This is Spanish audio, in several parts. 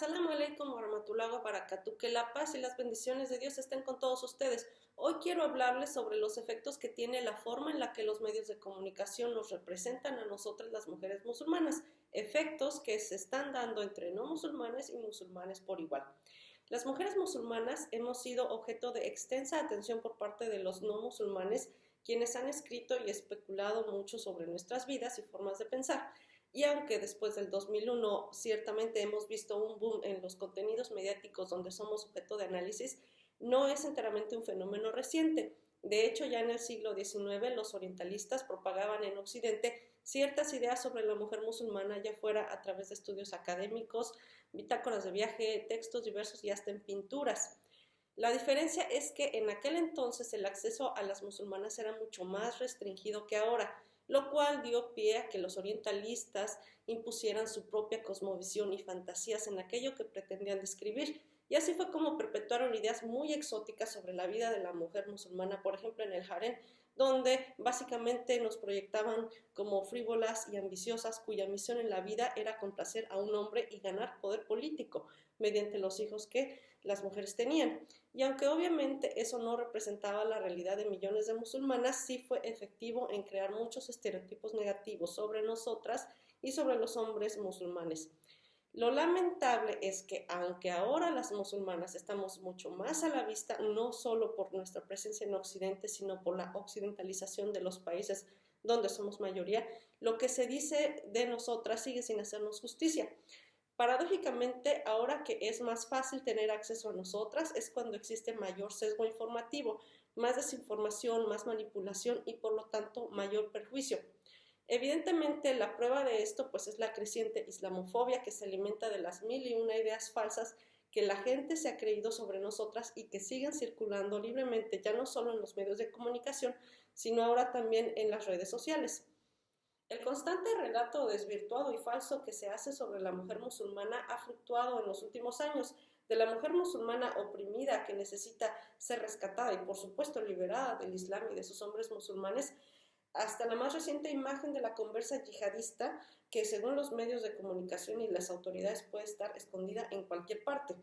Assalamu alaikum warahmatullahi wabarakatuh. Que la paz y las bendiciones de Dios estén con todos ustedes. Hoy quiero hablarles sobre los efectos que tiene la forma en la que los medios de comunicación nos representan a nosotras las mujeres musulmanas, efectos que se están dando entre no musulmanes y musulmanes por igual. Las mujeres musulmanas hemos sido objeto de extensa atención por parte de los no musulmanes, quienes han escrito y especulado mucho sobre nuestras vidas y formas de pensar. Y aunque después del 2001 ciertamente hemos visto un boom en los contenidos mediáticos donde somos objeto de análisis, no es enteramente un fenómeno reciente. De hecho, ya en el siglo XIX los orientalistas propagaban en Occidente ciertas ideas sobre la mujer musulmana, ya fuera a través de estudios académicos, bitácoras de viaje, textos diversos y hasta en pinturas. La diferencia es que en aquel entonces el acceso a las musulmanas era mucho más restringido que ahora, lo cual dio pie a que los orientalistas impusieran su propia cosmovisión y fantasías en aquello que pretendían describir. Y así fue como perpetuaron ideas muy exóticas sobre la vida de la mujer musulmana, por ejemplo en el harén, donde básicamente nos proyectaban como frívolas y ambiciosas, cuya misión en la vida era complacer a un hombre y ganar poder político mediante los hijos que las mujeres tenían. Y aunque obviamente eso no representaba la realidad de millones de musulmanas, sí fue efectivo en crear muchos estereotipos negativos sobre nosotras y sobre los hombres musulmanes. Lo lamentable es que aunque ahora las musulmanas estamos mucho más a la vista, no solo por nuestra presencia en Occidente, sino por la occidentalización de los países donde somos mayoría, lo que se dice de nosotras sigue sin hacernos justicia. Paradójicamente, ahora que es más fácil tener acceso a nosotras, es cuando existe mayor sesgo informativo, más desinformación, más manipulación y por lo tanto mayor perjuicio. Evidentemente, la prueba de esto pues, es la creciente islamofobia que se alimenta de las mil y una ideas falsas que la gente se ha creído sobre nosotras y que siguen circulando libremente, ya no solo en los medios de comunicación, sino ahora también en las redes sociales. El constante relato desvirtuado y falso que se hace sobre la mujer musulmana ha fluctuado en los últimos años, de la mujer musulmana oprimida que necesita ser rescatada y por supuesto liberada del Islam y de sus hombres musulmanes, hasta la más reciente imagen de la conversa yihadista que según los medios de comunicación y las autoridades puede estar escondida en cualquier parte.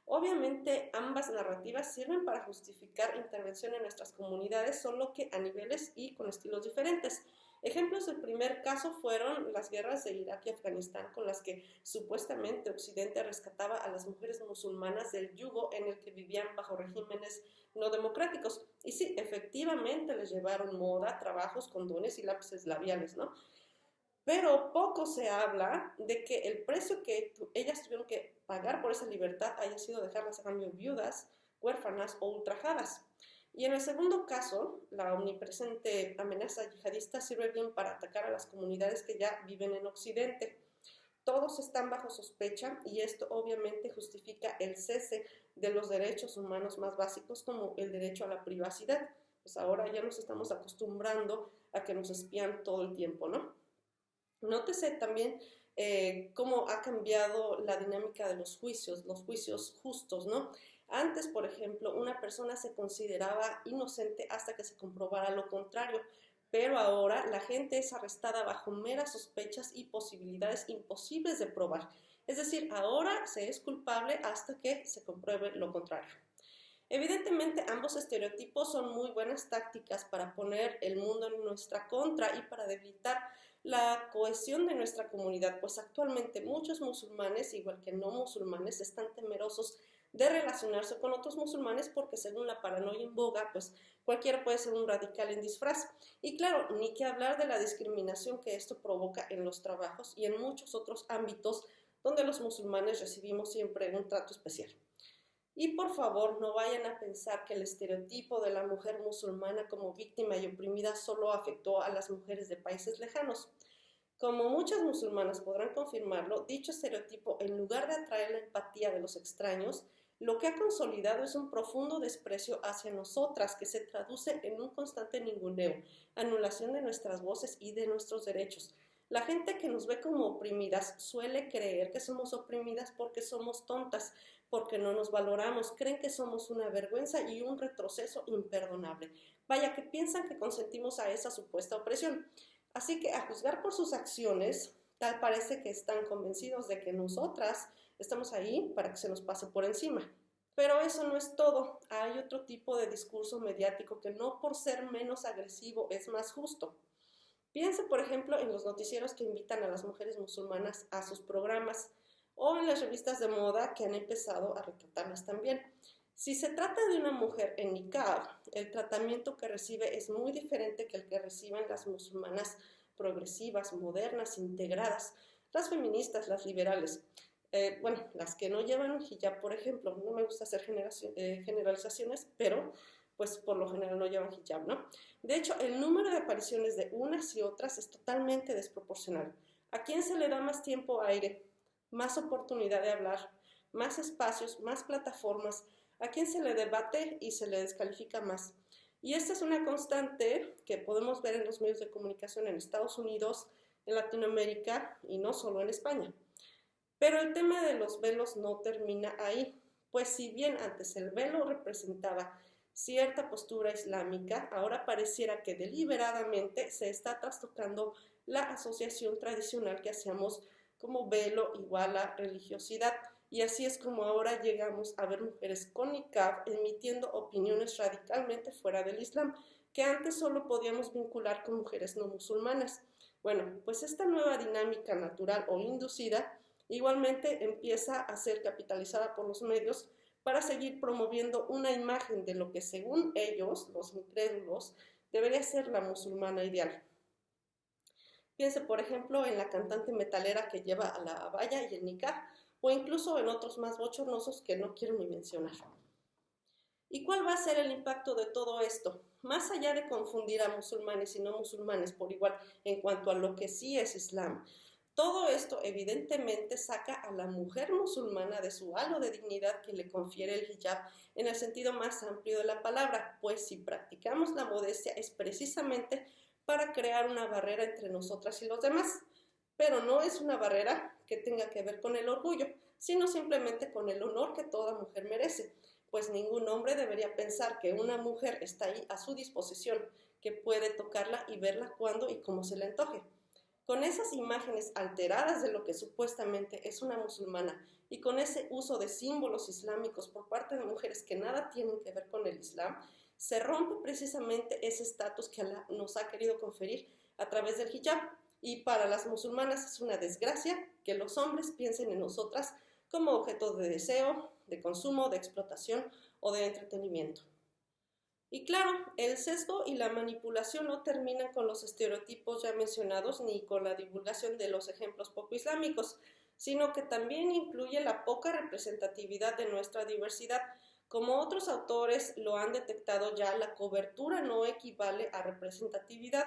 Obviamente ambas narrativas sirven para justificar intervención en nuestras comunidades, solo que a niveles y con estilos diferentes. Ejemplos del primer caso fueron las guerras de Irak y Afganistán, con las que supuestamente Occidente rescataba a las mujeres musulmanas del yugo en el que vivían bajo regímenes no democráticos. Y sí, efectivamente les llevaron moda, trabajos, condones y lápices labiales, ¿no? Pero poco se habla de que el precio que ellas tuvieron que pagar por esa libertad haya sido dejarlas a cambio viudas, huérfanas o ultrajadas. Y en el segundo caso, la omnipresente amenaza yihadista sirve bien para atacar a las comunidades que ya viven en Occidente. Todos están bajo sospecha y esto obviamente justifica el cese de los derechos humanos más básicos como el derecho a la privacidad. Pues ahora ya nos estamos acostumbrando a que nos espían todo el tiempo, ¿no? Nótese también cómo ha cambiado la dinámica de los juicios justos, ¿no? Antes, por ejemplo, una persona se consideraba inocente hasta que se comprobara lo contrario, pero ahora la gente es arrestada bajo meras sospechas y posibilidades imposibles de probar. Es decir, ahora se es culpable hasta que se compruebe lo contrario. Evidentemente, ambos estereotipos son muy buenas tácticas para poner el mundo en nuestra contra y para debilitar la cohesión de nuestra comunidad, pues actualmente muchos musulmanes, igual que no musulmanes, están temerosos de relacionarse con otros musulmanes porque según la paranoia en boga, pues cualquiera puede ser un radical en disfraz. Y claro, ni que hablar de la discriminación que esto provoca en los trabajos y en muchos otros ámbitos donde los musulmanes recibimos siempre un trato especial. Y por favor, no vayan a pensar que el estereotipo de la mujer musulmana como víctima y oprimida solo afectó a las mujeres de países lejanos. Como muchas musulmanas podrán confirmarlo, dicho estereotipo, en lugar de atraer la empatía de los extraños, lo que ha consolidado es un profundo desprecio hacia nosotras que se traduce en un constante ninguneo, anulación de nuestras voces y de nuestros derechos. La gente que nos ve como oprimidas suele creer que somos oprimidas porque somos tontas, porque no nos valoramos, creen que somos una vergüenza y un retroceso imperdonable. Vaya que piensan que consentimos a esa supuesta opresión. Así que a juzgar por sus acciones, tal parece que están convencidos de que nosotras Estamos ahí para que se nos pase por encima. Pero eso no es todo. Hay otro tipo de discurso mediático que no por ser menos agresivo es más justo. Piense, por ejemplo, en los noticieros que invitan a las mujeres musulmanas a sus programas o en las revistas de moda que han empezado a retratarlas también. Si se trata de una mujer en niqab, el tratamiento que recibe es muy diferente que el que reciben las musulmanas progresivas, modernas, integradas, las feministas, las liberales. Las que no llevan hijab, por ejemplo, no me gusta hacer generalizaciones, pero pues por lo general no llevan hijab, ¿no? De hecho, el número de apariciones de unas y otras es totalmente desproporcional. ¿A quién se le da más tiempo aire, más oportunidad de hablar, más espacios, más plataformas? ¿A quién se le debate y se le descalifica más? Y esta es una constante que podemos ver en los medios de comunicación en Estados Unidos, en Latinoamérica y no solo en España. Pero el tema de los velos no termina ahí, pues si bien antes el velo representaba cierta postura islámica, ahora pareciera que deliberadamente se está trastocando la asociación tradicional que hacíamos como velo igual a religiosidad. Y así es como ahora llegamos a ver mujeres con niqab emitiendo opiniones radicalmente fuera del Islam, que antes solo podíamos vincular con mujeres no musulmanas. Bueno, pues esta nueva dinámica natural o inducida igualmente empieza a ser capitalizada por los medios para seguir promoviendo una imagen de lo que según ellos, los incrédulos, debería ser la musulmana ideal. Piense, por ejemplo, en la cantante metalera que lleva a la abaya y el niqab, o incluso en otros más bochornosos que no quiero ni mencionar. ¿Y cuál va a ser el impacto de todo esto? Más allá de confundir a musulmanes y no musulmanes por igual en cuanto a lo que sí es Islam, todo esto evidentemente saca a la mujer musulmana de su halo de dignidad que le confiere el hijab en el sentido más amplio de la palabra, pues si practicamos la modestia es precisamente para crear una barrera entre nosotras y los demás, pero no es una barrera que tenga que ver con el orgullo, sino simplemente con el honor que toda mujer merece, pues ningún hombre debería pensar que una mujer está ahí a su disposición, que puede tocarla y verla cuando y como se le antoje. Con esas imágenes alteradas de lo que supuestamente es una musulmana y con ese uso de símbolos islámicos por parte de mujeres que nada tienen que ver con el Islam, se rompe precisamente ese estatus que Allah nos ha querido conferir a través del hijab. Y para las musulmanas es una desgracia que los hombres piensen en nosotras como objeto de deseo, de consumo, de explotación o de entretenimiento. Y claro, el sesgo y la manipulación no terminan con los estereotipos ya mencionados ni con la divulgación de los ejemplos poco islámicos, sino que también incluye la poca representatividad de nuestra diversidad. Como otros autores lo han detectado ya, la cobertura no equivale a representatividad.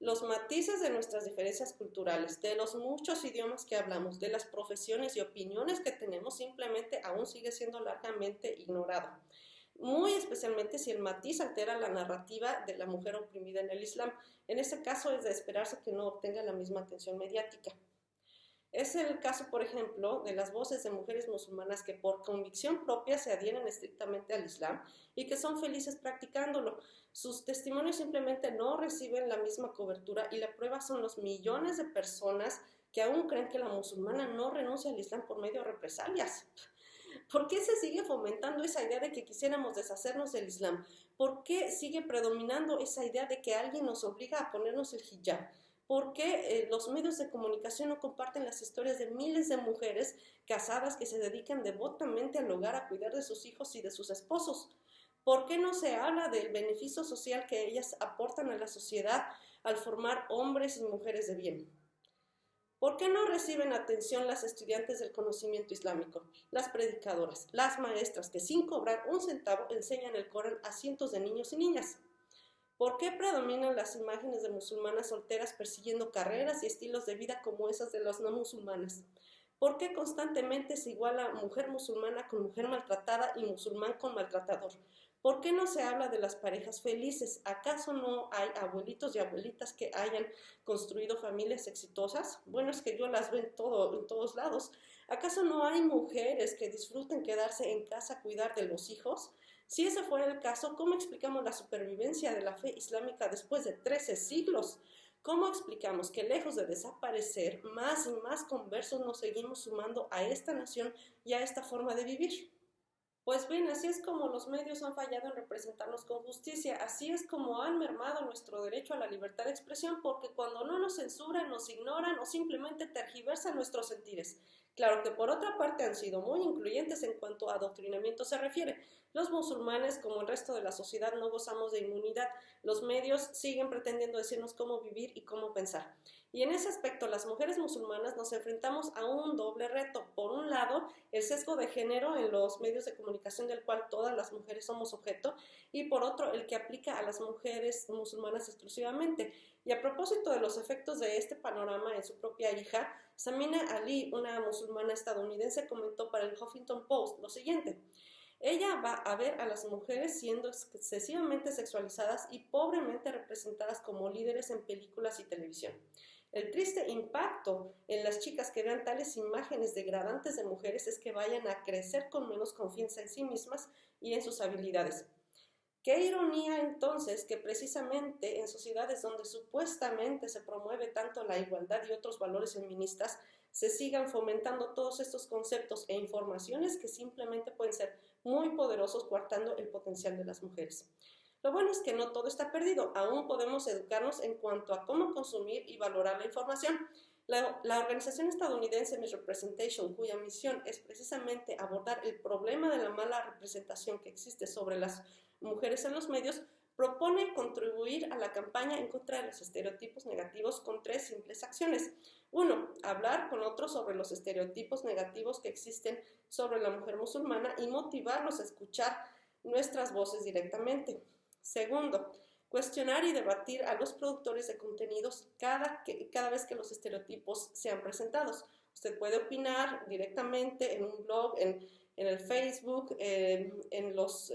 Los matices de nuestras diferencias culturales, de los muchos idiomas que hablamos, de las profesiones y opiniones que tenemos, simplemente aún sigue siendo largamente ignorado. Muy especialmente si el matiz altera la narrativa de la mujer oprimida en el Islam. En ese caso es de esperarse que no obtenga la misma atención mediática. Es el caso, por ejemplo, de las voces de mujeres musulmanas que por convicción propia se adhieren estrictamente al Islam y que son felices practicándolo. Sus testimonios simplemente no reciben la misma cobertura y la prueba son los millones de personas que aún creen que la musulmana no renuncia al Islam por medio de represalias. ¿Por qué se sigue fomentando esa idea de que quisiéramos deshacernos del Islam? ¿Por qué sigue predominando esa idea de que alguien nos obliga a ponernos el hijab? ¿Por qué los medios de comunicación no comparten las historias de miles de mujeres casadas que se dedican devotamente al hogar a cuidar de sus hijos y de sus esposos? ¿Por qué no se habla del beneficio social que ellas aportan a la sociedad al formar hombres y mujeres de bien? ¿Por qué no reciben atención las estudiantes del conocimiento islámico, las predicadoras, las maestras que sin cobrar un centavo enseñan el Corán a cientos de niños y niñas? ¿Por qué predominan las imágenes de musulmanas solteras persiguiendo carreras y estilos de vida como esas de las no musulmanas? ¿Por qué constantemente se iguala mujer musulmana con mujer maltratada y musulmán con maltratador? ¿Por qué no se habla de las parejas felices? ¿Acaso no hay abuelitos y abuelitas que hayan construido familias exitosas? Bueno, es que yo las veo en todos lados. ¿Acaso no hay mujeres que disfruten quedarse en casa a cuidar de los hijos? Si ese fuera el caso, ¿cómo explicamos la supervivencia de la fe islámica después de 13 siglos? ¿Cómo explicamos que lejos de desaparecer, más y más conversos nos seguimos sumando a esta nación y a esta forma de vivir? Pues bien, así es como los medios han fallado en representarnos con justicia, así es como han mermado nuestro derecho a la libertad de expresión, porque cuando no nos censuran, nos ignoran o simplemente tergiversan nuestros sentires. Claro que por otra parte han sido muy incluyentes en cuanto a adoctrinamiento se refiere. Los musulmanes, como el resto de la sociedad, no gozamos de inmunidad. Los medios siguen pretendiendo decirnos cómo vivir y cómo pensar. Y en ese aspecto, las mujeres musulmanas nos enfrentamos a un doble reto. Por un lado, el sesgo de género en los medios de comunicación del cual todas las mujeres somos objeto, y por otro, el que aplica a las mujeres musulmanas exclusivamente. Y a propósito de los efectos de este panorama en su propia hija, Samina Ali, una musulmana estadounidense, comentó para el Huffington Post lo siguiente: ella va a ver a las mujeres siendo excesivamente sexualizadas y pobremente representadas como líderes en películas y televisión. El triste impacto en las chicas que vean tales imágenes degradantes de mujeres es que vayan a crecer con menos confianza en sí mismas y en sus habilidades. Qué ironía entonces que precisamente en sociedades donde supuestamente se promueve tanto la igualdad y otros valores feministas, se sigan fomentando todos estos conceptos e informaciones que simplemente pueden ser muy poderosos, coartando el potencial de las mujeres. Lo bueno es que no todo está perdido, aún podemos educarnos en cuanto a cómo consumir y valorar la información. La organización estadounidense Misrepresentation, cuya misión es precisamente abordar el problema de la mala representación que existe sobre las mujeres en los medios, propone contribuir a la campaña en contra de los estereotipos negativos con 3 simples acciones. 1. Hablar con otros sobre los estereotipos negativos que existen sobre la mujer musulmana y motivarlos a escuchar nuestras voces directamente. Segundo, cuestionar y debatir a los productores de contenidos cada vez que los estereotipos sean presentados. Usted puede opinar directamente en un blog, en el Facebook, en los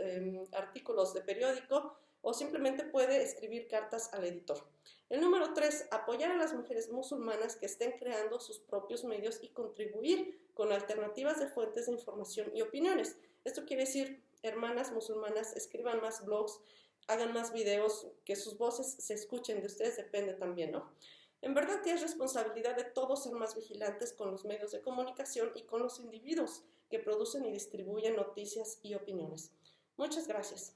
artículos de periódico, o simplemente puede escribir cartas al editor. El número 3, apoyar a las mujeres musulmanas que estén creando sus propios medios y contribuir con alternativas de fuentes de información y opiniones. Esto quiere decir, hermanas musulmanas, escriban más blogs, hagan más videos, que sus voces se escuchen, de ustedes depende también, ¿no? En verdad que es responsabilidad de todos ser más vigilantes con los medios de comunicación y con los individuos que producen y distribuyen noticias y opiniones. Muchas gracias.